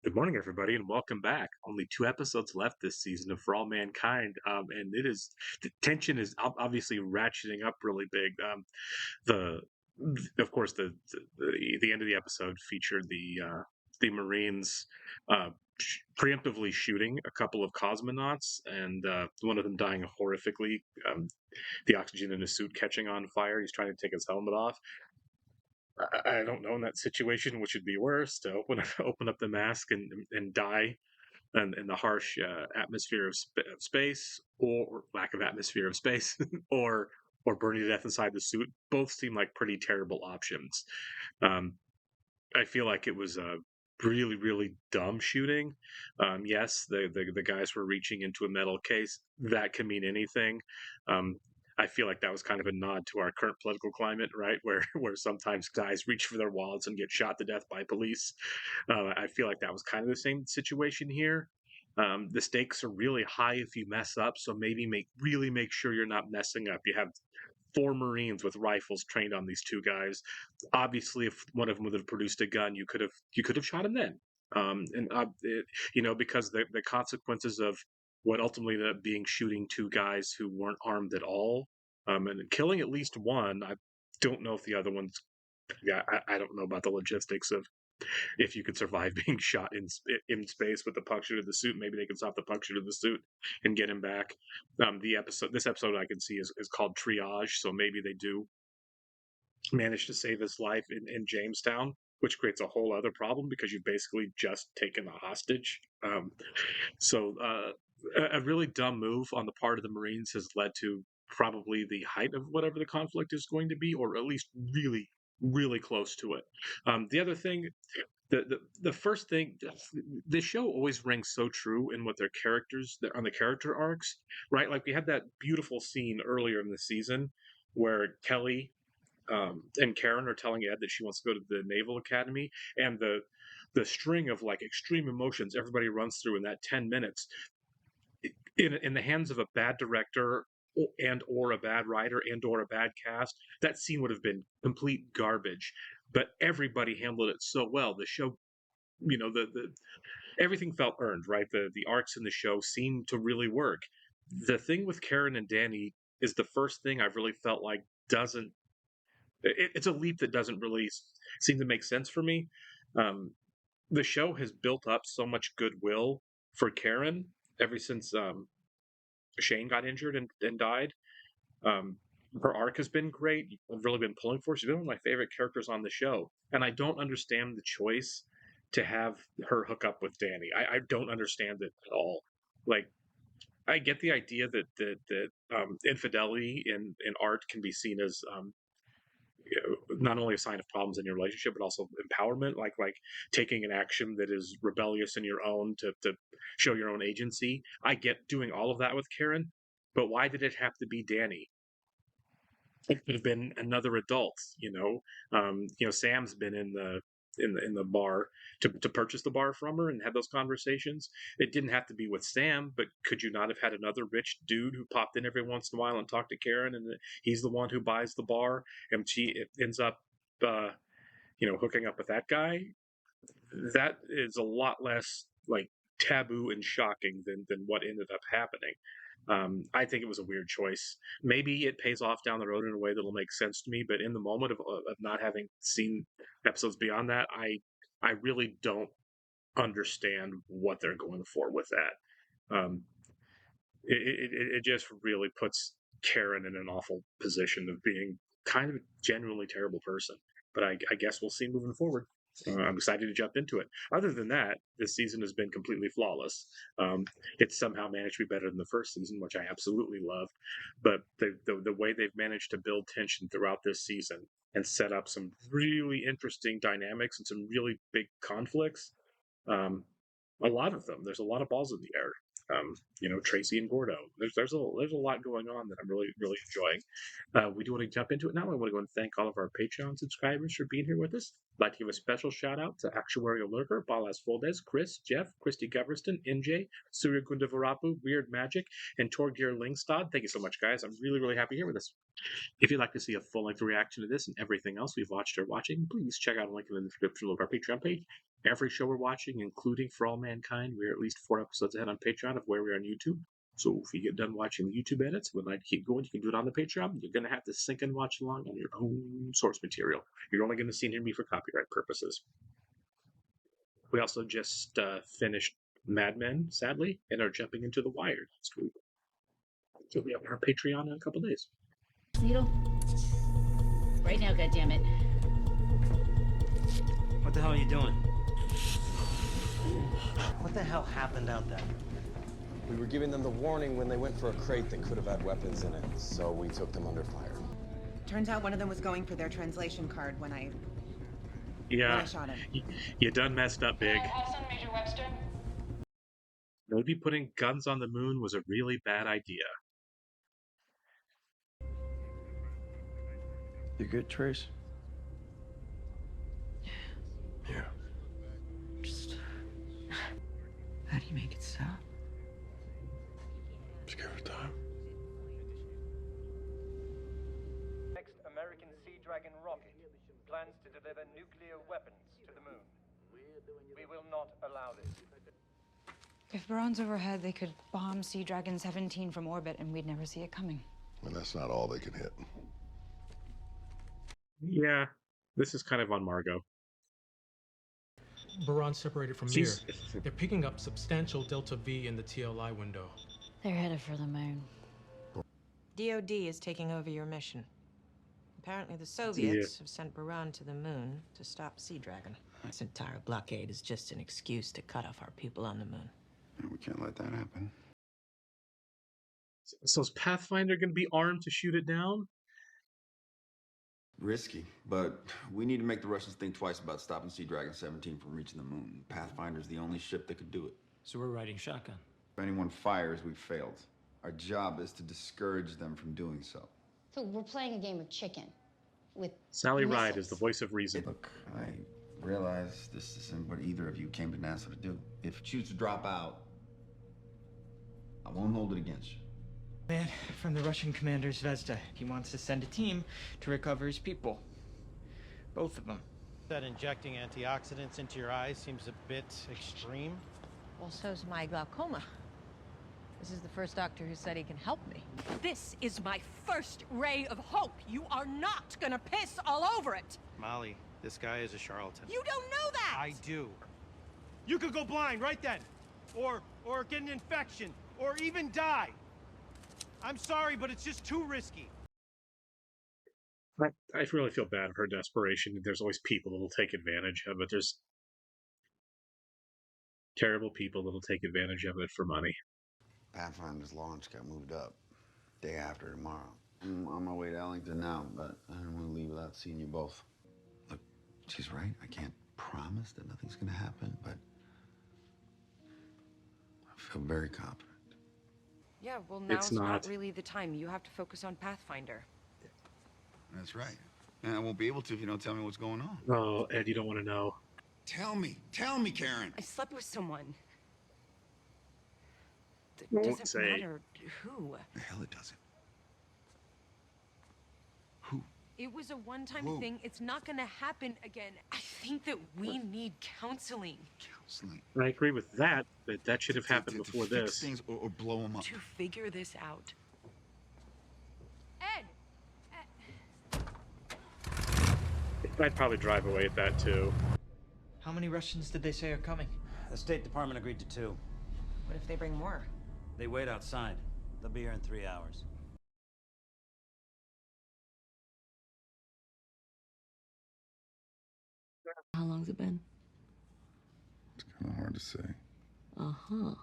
Good morning, everybody, and welcome back. Only two episodes left this season of For All Mankind, and the tension is obviously ratcheting up really big. The of course the end of the episode featured the Marines preemptively shooting a couple of cosmonauts, and one of them dying horrifically. The oxygen in his suit catching on fire. He's trying to take his helmet off. I don't know in that situation which would be worse, to open up the mask and die in the harsh atmosphere of space, or lack of atmosphere of space, or burning to death inside the suit. Both seem like pretty terrible options. Um, I feel like it was a really dumb shooting. Yes, the guys were reaching into a metal case. That can mean anything. Um, I feel like that was kind of a nod to our current political climate, right? Where sometimes guys reach for their wallets and get shot to death by police. I feel like that was kind of the same situation here. The stakes are really high if you mess up, so maybe really make sure you're not messing up. You have four Marines with rifles trained on these two guys. Obviously, if one of them would have produced a gun, you could have shot him then. Because the consequences of what ultimately ended up being shooting two guys who weren't armed at all, and killing at least one. I don't know if the other one's. Yeah, I don't know about the logistics of if you could survive being shot in space with the puncture to the suit. Maybe they can stop the puncture to the suit and get him back. This episode I can see is called Triage, so maybe they do manage to save his life in Jamestown, which creates a whole other problem because you've basically just taken a hostage. A really dumb move on the part of the Marines has led to probably the height of whatever the conflict is going to be, or at least really close to it. The other thing, the first thing, this show always rings so true in what their characters on the character arcs, right? Like we had that beautiful scene earlier in the season where Kelly and Karen are telling Ed that she wants to go to the Naval Academy, and the string of like extreme emotions everybody runs through in that 10 minutes, in the hands of a bad director and or a bad writer and or a bad cast, that scene would have been complete garbage. But everybody handled it so well. The show, the everything felt earned, right? The arcs in the show seemed to really work. The thing with Karen and Danny is the first thing I've really felt like doesn't. It's a leap that doesn't really seem to make sense for me. Um, the show has built up so much goodwill for Karen ever since Shane got injured and died. Um, her arc has been great. I've really been pulling for her. She's been one of my favorite characters on the show, and I don't understand the choice to have her hook up with Danny. I don't understand it at all. Like, I get the idea that infidelity in art can be seen as not only a sign of problems in your relationship but also empowerment, like taking an action that is rebellious in your own to show your own agency. I get doing all of that with Karen, but why did it have to be Danny? It could have been another adult. Sam's been in the bar to purchase the bar from her and had those conversations. It didn't have to be with Sam, but could you not have had another rich dude who popped in every once in a while and talked to Karen, and he's the one who buys the bar, and she ends up, uh, hooking up with that guy? That is a lot less like taboo and shocking than what ended up happening. I think it was a weird choice. Maybe it pays off down the road in a way that'll make sense to me, but in the moment of not having seen episodes beyond that, I really don't understand what they're going for with that. It just really puts Karen in an awful position of being kind of a genuinely terrible person. But I guess we'll see moving forward. I'm excited to jump into it. Other than that, this season has been completely flawless. It's somehow managed to be better than the first season, which I absolutely loved. But the way they've managed to build tension throughout this season and set up some really interesting dynamics and some really big conflicts, um, a lot of them. There's a lot of balls in the air. Tracy and Gordo. There's a lot going on that I'm really enjoying. We do want to jump into it now. I want to go and thank all of our Patreon subscribers for being here with us. I'd like to give a special shout out to Actuarial Lurker, Balas Foldes, Chris, Jeff, Christy Goverston, NJ, Surya Gundavarapu, Weird Magic, and Torgir Lingstad. Thank you so much, guys. I'm really happy here with us. If you'd like to see a full-length reaction to this and everything else we've watched or watching, please check out a link in the description of our Patreon page. every show we're watching, including For All Mankind. We're at least 4 episodes ahead on Patreon of where we are on YouTube. So if you get done watching the YouTube edits, would like to keep going, you can do it on the Patreon. You're going to have to sync and watch along on your own source material. You're only going to see me for copyright purposes. We also just finished Mad Men, sadly, and are jumping into The Wire next week. So we have our Patreon in a couple days. Needle. Right now, goddammit. What the hell are you doing? What the hell happened out there? We were giving them the warning when they went for a crate that could have had weapons in it, so we took them under fire. Turns out one of them was going for their translation card when I shot him. You done messed up big. Hassan, Major Webster. Maybe putting guns on the moon was a really bad idea. You good, Trace? Yeah. Just... How do you make it stop? Just give it time. Next American Sea Dragon rocket plans to deliver nuclear weapons to the moon. We will not allow this. If Baron's overhead, they could bomb Sea Dragon 17 from orbit and we'd never see it coming. And that's not all they can hit. Yeah, this is kind of on Margot. Baron separated from Mir. They're picking up substantial Delta V in the TLI window. They're headed for the moon. DOD is taking over your mission. Apparently the Soviets have sent Baran to the moon to stop Sea Dragon. This entire blockade is just an excuse to cut off our people on the moon. We can't let that happen. So is Pathfinder going to be armed to shoot it down? Risky, but we need to make the Russians think twice about stopping Sea Dragon 17 from reaching the moon. Pathfinder's the only ship that could do it. So we're riding shotgun. If anyone fires, we've failed. Our job is to discourage them from doing so. So we're playing a game of chicken with Sally Ride missiles. is the voice of reason. Look, I realize this isn't what either of you came to NASA to do. If you choose to drop out, I won't hold it against you. Man from the Russian commander Zvezda. He wants to send a team to recover his people. Both of them. That injecting antioxidants into your eyes seems a bit extreme. Well, so's my glaucoma. This is the first doctor who said he can help me. This is my first ray of hope. You are not gonna piss all over it. Molly, this guy is a charlatan. You don't know that. I do. You could go blind right then. Or get an infection. Or even die. I'm sorry, but it's just too risky. I really feel bad for her desperation. There's always people that'll take advantage of it. There's terrible people that'll take advantage of it for money. Pathfinder's launch got moved up. Day after tomorrow. I'm on my way to Ellington now, but I don't want to leave without seeing you both. Look, she's right. I can't promise that nothing's going to happen, but I feel very confident. Yeah, well, It's now's not. not really the time. You have to focus on Pathfinder. That's right. And I won't be able to if you don't tell me what's going on. Oh, Ed, you don't want to know. Tell me, Karen. I slept with someone. It Won't doesn't say. matter who. The hell it doesn't. It was a one-time Whoa. thing. It's not gonna happen again. I think that we need counseling. Counseling. I agree with that, but that should have happened before to fix this. things or blow them up. To figure this out. Ed! I'd probably drive away at that too. How many Russians did they say are coming? The State Department agreed to 2. What if they bring more? They wait outside. They'll be here in 3 hours. How long's it been? It's kind of hard to say. Uh-huh.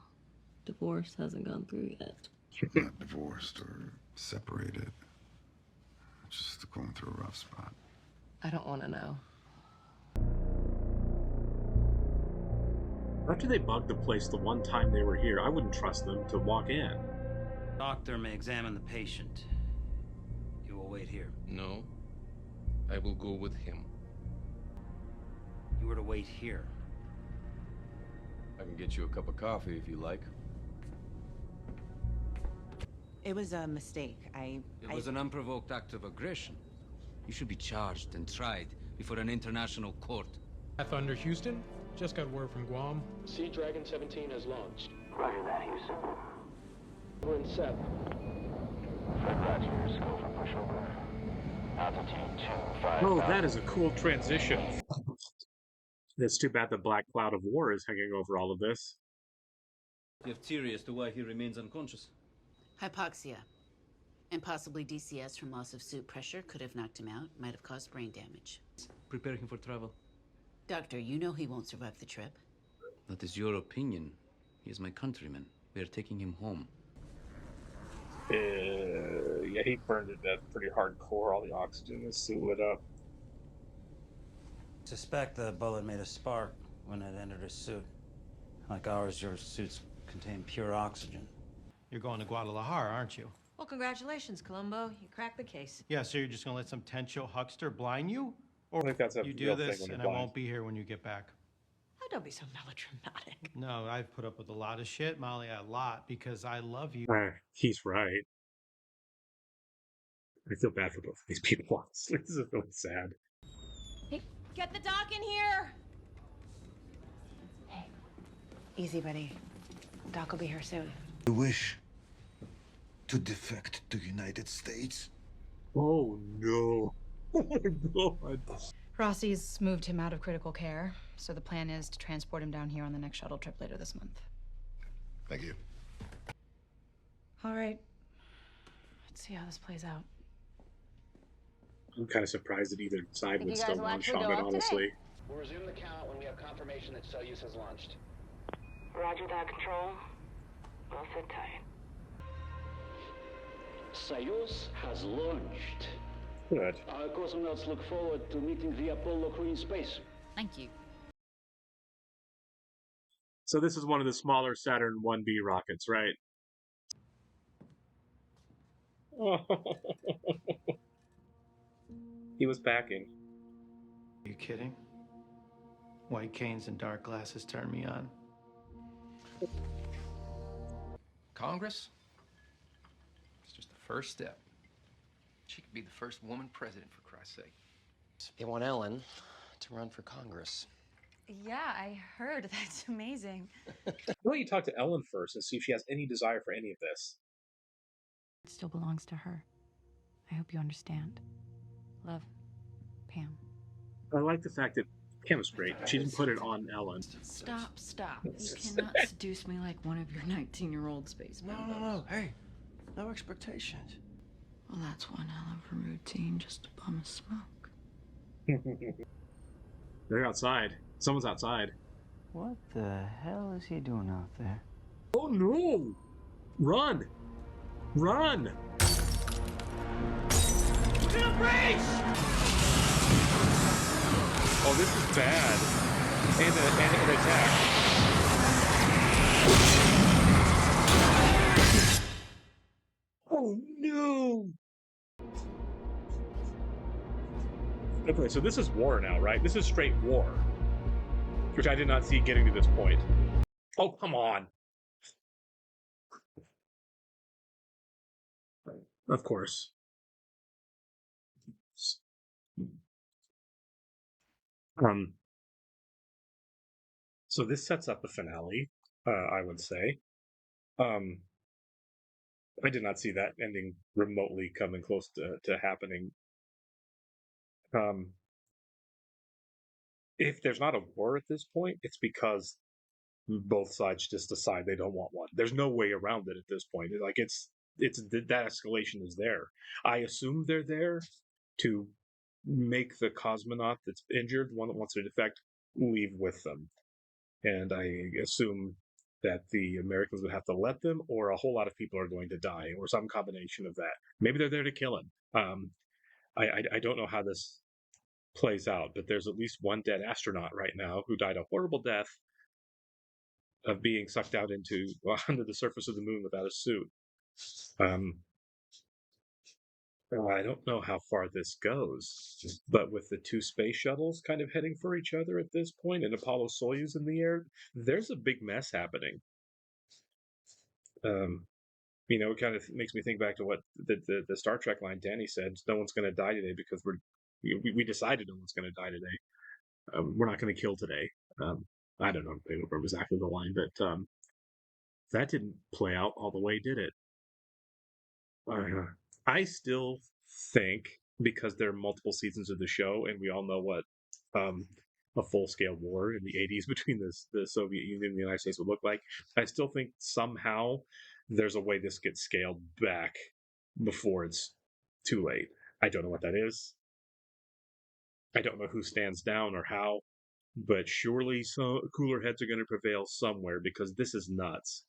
Divorce hasn't gone through yet. Not divorced or separated. Just going through a rough spot. I don't want to know. After they bugged the place the one time they were here, I wouldn't trust them to walk in. Doctor may examine the patient. You will wait here. No, I will go with him. You were to wait here. I can get you a cup of coffee if you like. It was a mistake. It was an unprovoked act of aggression. You should be charged and tried before an international court. Pathfinder Houston, Just got word from Guam. Sea Dragon 17 has launched. Roger that, Houston. We're in 7. Fred Rogers, go for pushover. Altitude 25. Oh, that is a cool transition. It's too bad the black cloud of war is hanging over all of this. You have theory as to why he remains unconscious? Hypoxia. And possibly DCS from loss of suit pressure could have knocked him out, might have caused brain damage. Prepare him for travel. Doctor, you know he won't survive the trip. That is your opinion. He is my countryman. We are taking him home. Yeah, he burned to death pretty hardcore. All the oxygen in his suit lit up. Suspect the bullet made a spark when it entered his suit. Like ours, your suits contain pure oxygen. You're going to Guadalajara, aren't you? Well, congratulations, Columbo. You cracked the case. Yeah, so you're just gonna let some Tencho huckster blind you? Or I think that's a you do real thing this when you're and I blind. won't be here when you get back. Oh, don't be so melodramatic. No, I've put up with a lot of shit, Molly, a lot, because I love you. He's right. I feel bad for both of these people, honestly. This is really sad. Hey, get the doc in here! Hey, easy, buddy. Doc will be here soon. You wish to defect to United States? Oh, no. Oh, my God. Rossi's moved him out of critical care, so the plan is to transport him down here on the next shuttle trip later this month. Thank you. All right. Let's see how this plays out. I'm kind of surprised that either side Think would you still guys will launch actually on go it, up today? honestly. We'll resume the count when we have confirmation that Soyuz has launched. Roger that, Control. Well, sit tight. Soyuz has launched. Good. Our cosmonauts look forward to meeting the Apollo crew in space. Thank you. So this is one of the smaller Saturn 1B rockets, right? Oh. He was packing. Are you kidding? White canes and dark glasses turn me on. Congress? It's just the first step. She could be the first woman president, for Christ's sake. They want Ellen to run for Congress. Yeah, I heard. That's amazing. Why don't you talk to Ellen first and see if she has any desire for any of this? It still belongs to her. I hope you understand. Love, Pam. I like the fact that Pam was great. She didn't put it on Ellen. Stop. You cannot seduce me like one of your 19-year-old space members. No. Hey, no expectations. Well, that's one hell of a routine just to bum a smoke. They're outside. Someone's outside. What the hell is he doing out there? Oh no! Run! Run! Oh, this is bad. And an attack. Oh no! Okay, so this is war now, right? This is straight war. Which I did not see getting to this point. Oh, come on. Of course. So this sets up the finale, I would say. I did not see that ending remotely coming close to happening. If there's not a war at this point, it's because both sides just decide they don't want one. There's no way around it at this point. Like it's that escalation is there. I assume they're there to make the cosmonaut that's injured, the one that wants to defect, leave with them. And I assume that the Americans would have to let them, or a whole lot of people are going to die, or some combination of that. Maybe they're there to kill him. I don't know how this plays out, but there's at least one dead astronaut right now who died a horrible death of being sucked out onto the surface of the moon without a suit. I don't know how far this goes, but with the two space shuttles kind of heading for each other at this point, and Apollo Soyuz in the air, there's a big mess happening. It kind of makes me think back to what the Star Trek line Danny said: "No one's going to die today because we decided no one's going to die today. We're not going to kill today." I don't know exactly the line, but that didn't play out all the way, did it? I still think, because there are multiple seasons of the show, and we all know what a full-scale war in the 80s between the Soviet Union and the United States would look like, I still think somehow there's a way this gets scaled back before it's too late. I don't know what that is. I don't know who stands down or how, but surely cooler heads are going to prevail somewhere, because this is nuts.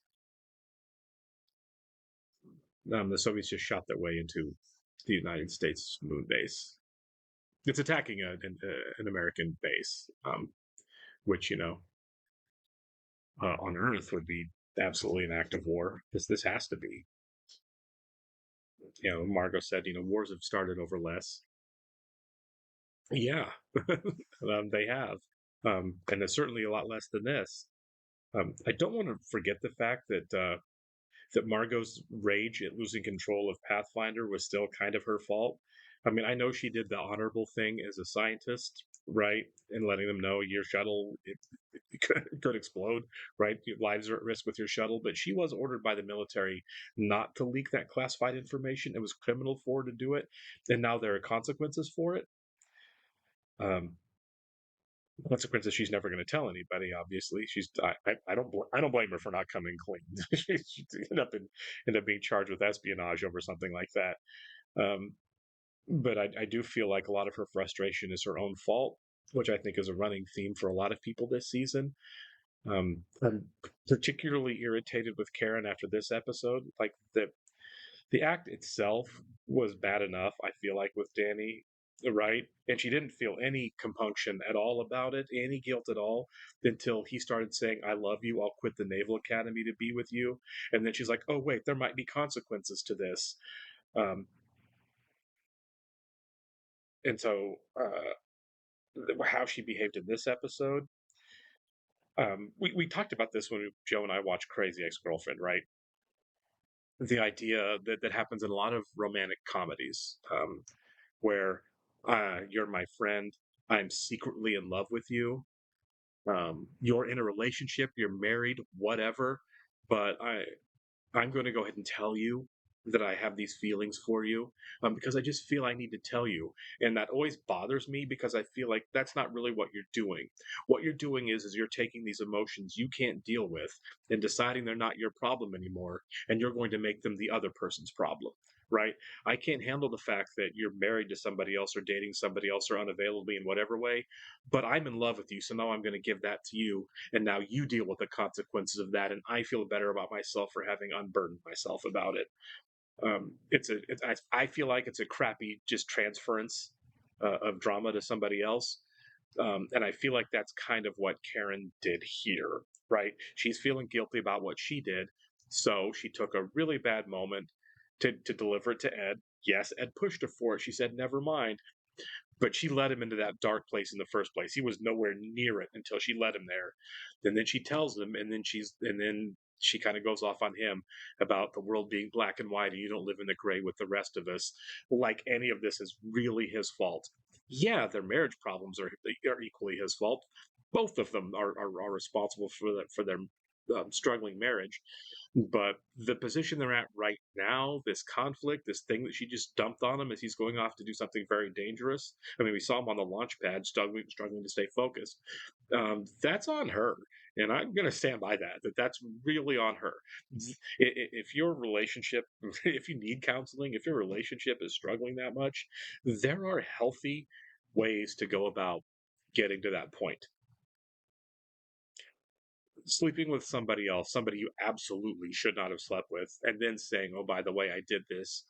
The Soviets just shot their way into the United States moon base. It's attacking an American base, which, on Earth would be absolutely an act of war. This has to be. Margot said, wars have started over less. Yeah, they have. And there's certainly a lot less than this. I don't want to forget the fact that Margot's rage at losing control of Pathfinder was still kind of her fault. I mean, I know she did the honorable thing as a scientist, right? And letting them know your shuttle it could explode, right? Your lives are at risk with your shuttle. But she was ordered by the military not to leak that classified information. It was criminal for her to do it. And now there are consequences for it. Consequences she's never going to tell anybody. Obviously, I don't blame her for not coming clean. she ended up being charged with espionage over something like that. But I do feel like a lot of her frustration is her own fault, which I think is a running theme for a lot of people this season. I'm particularly irritated with Karen after this episode. Like the act itself was bad enough, I feel like, with Danny, right? And she didn't feel any compunction at all about it, any guilt at all, until he started saying, "I love you, I'll quit the Naval Academy to be with you." And then she's like, "Oh, wait, there might be consequences to this." And so how she behaved in this episode, we talked about this when Joe and I watched Crazy Ex-Girlfriend, right? The idea that happens in a lot of romantic comedies, where you're my friend, I'm secretly in love with you, you're in a relationship, you're married, whatever, but I'm going to go ahead and tell you that I have these feelings for you, because I just feel I need to tell you. And that always bothers me, because I feel like that's not really what you're doing. What you're doing is you're taking these emotions you can't deal with and deciding they're not your problem anymore, and you're going to make them the other person's problem. Right? I can't handle the fact that you're married to somebody else or dating somebody else or unavailable in whatever way, but I'm in love with you, so now I'm going to give that to you, and now you deal with the consequences of that, and I feel better about myself for having unburdened myself about it. I feel like it's a crappy just transference of drama to somebody else, and I feel like that's kind of what Karen did here. Right? She's feeling guilty about what she did, so she took a really bad moment to deliver it to Ed. Yes, Ed pushed her for it. She said, "Never mind." But she led him into that dark place in the first place. He was nowhere near it until she led him there. And then she tells him, and then she kind of goes off on him about the world being black and white, and you don't live in the gray with the rest of us. Like any of this is really his fault. Yeah, their marriage problems are equally his fault. Both of them are responsible for their struggling marriage. But the position they're at right now, this conflict, this thing that she just dumped on him as he's going off to do something very dangerous. I mean, we saw him on the launch pad struggling to stay focused. That's on her. And I'm going to stand by that's really on her. If your relationship, if you need counseling, if your relationship is struggling that much, there are healthy ways to go about getting to that point. Sleeping with somebody else, somebody you absolutely should not have slept with, and then saying, "Oh, by the way, I did this.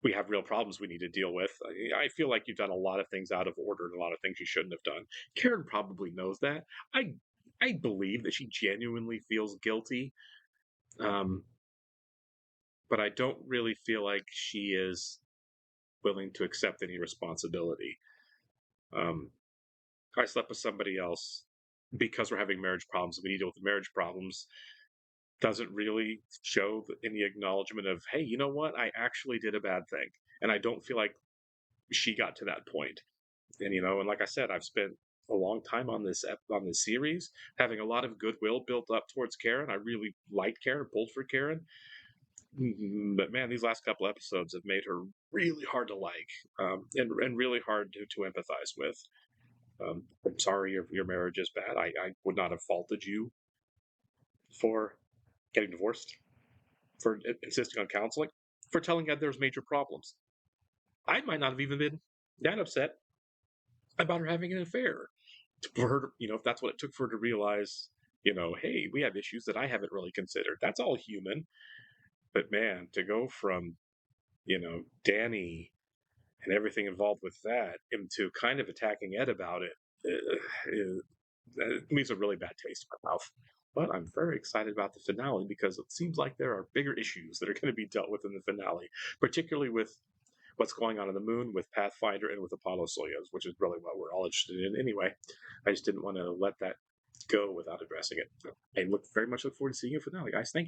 We have real problems we need to deal with." I feel like you've done a lot of things out of order and a lot of things you shouldn't have done. Karen probably knows that. I believe that she genuinely feels guilty, but I don't really feel like she is willing to accept any responsibility. I slept with somebody else because we're having marriage problems and we need to deal with the marriage problems doesn't really show any acknowledgement of, hey, you know what? I actually did a bad thing. And I don't feel like she got to that point. And, and like I said, I've spent a long time on this series, having a lot of goodwill built up towards Karen. I really liked Karen, pulled for Karen. But man, these last couple episodes have made her really hard to like, and really hard to empathize with. I'm sorry your marriage is bad. I would not have faulted you for getting divorced, for insisting on counseling, for telling Ed there's major problems. I might not have even been that upset about her having an affair. For her to, if that's what it took for her to realize, hey, we have issues that I haven't really considered. That's all human. But man, to go from, Danny and everything involved with that into kind of attacking Ed about it, it leaves a really bad taste in my mouth. But I'm very excited about the finale because it seems like there are bigger issues that are going to be dealt with in the finale, particularly with what's going on the moon with Pathfinder and with Apollo-Soyuz, which is really what we're all interested in anyway. I just didn't want to let that go without addressing it. I very much look forward to seeing you finale, guys. Thank you.